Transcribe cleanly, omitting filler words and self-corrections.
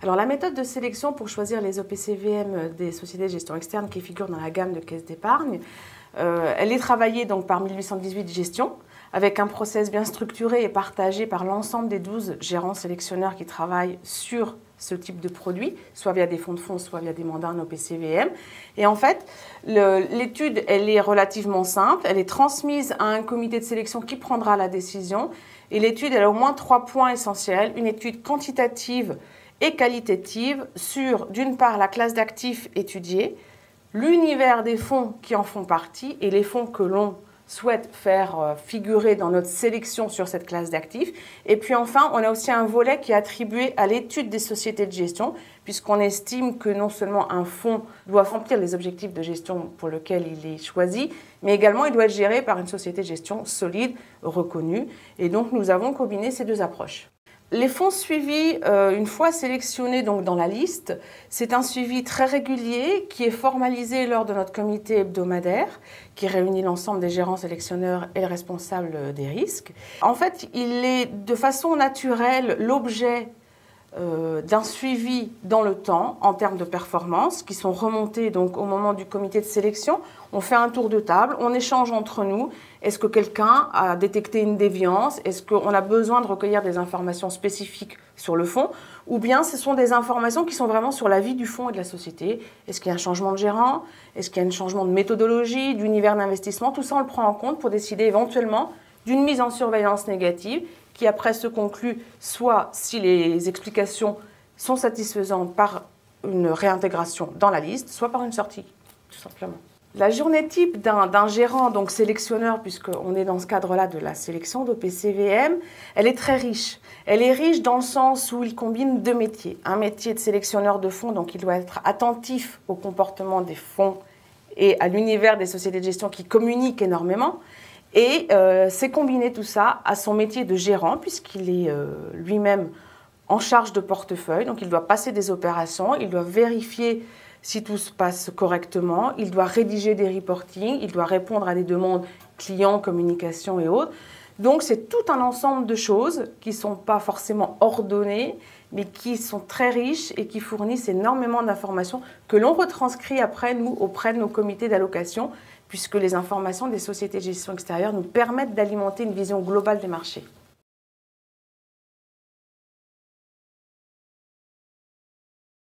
Alors la méthode de sélection pour choisir les OPCVM des sociétés de gestion externe qui figurent dans la gamme de caisses d'épargne, elle est travaillée donc par 1818 Gestion, avec un process bien structuré et partagé par l'ensemble des 12 gérants sélectionneurs qui travaillent sur ce type de produit, soit via des fonds de fonds, soit via des mandats en OPCVM. Et en fait, l'étude, elle est relativement simple, elle est transmise à un comité de sélection qui prendra la décision. Et l'étude, elle a au moins 3 points essentiels. Une étude quantitative et qualitative sur, d'une part, la classe d'actifs étudiés, l'univers des fonds qui en font partie et les fonds que l'on souhaite faire figurer dans notre sélection sur cette classe d'actifs. Et puis enfin, on a aussi un volet qui est attribué à l'étude des sociétés de gestion, puisqu'on estime que non seulement un fonds doit remplir les objectifs de gestion pour lesquels il est choisi, mais également il doit être géré par une société de gestion solide, reconnue. Et donc nous avons combiné ces deux approches. Les fonds suivis, une fois sélectionnés donc dans la liste, c'est un suivi très régulier qui est formalisé lors de notre comité hebdomadaire qui réunit l'ensemble des gérants sélectionneurs et le responsable des risques. En fait, il est de façon naturelle l'objet d'un suivi dans le temps en termes de performance qui sont remontés donc au moment du comité de sélection. On fait un tour de table, on échange entre nous. Est-ce que quelqu'un a détecté une déviance? Est-ce qu'on a besoin de recueillir des informations spécifiques sur le fonds? Ou bien ce sont des informations qui sont vraiment sur la vie du fonds et de la société? Est-ce qu'il y a un changement de gérant? Est-ce qu'il y a un changement de méthodologie, d'univers d'investissement? Tout ça, on le prend en compte pour décider éventuellement d'une mise en surveillance négative qui après se conclut soit si les explications sont satisfaisantes par une réintégration dans la liste, soit par une sortie, tout simplement. La journée type d'un gérant, donc sélectionneur, puisqu'on est dans ce cadre-là de la sélection d'OPCVM, elle est très riche. Elle est riche dans le sens où il combine 2 métiers. Un métier de sélectionneur de fonds, donc il doit être attentif au comportement des fonds et à l'univers des sociétés de gestion qui communiquent énormément. Et c'est combiner tout ça à son métier de gérant, puisqu'il est lui-même en charge de portefeuille. Donc il doit passer des opérations, il doit vérifier si tout se passe correctement, il doit rédiger des reportings, il doit répondre à des demandes clients, communication et autres. Donc c'est tout un ensemble de choses qui ne sont pas forcément ordonnées, mais qui sont très riches et qui fournissent énormément d'informations que l'on retranscrit après, nous, auprès de nos comités d'allocation, puisque les informations des sociétés de gestion extérieure nous permettent d'alimenter une vision globale des marchés.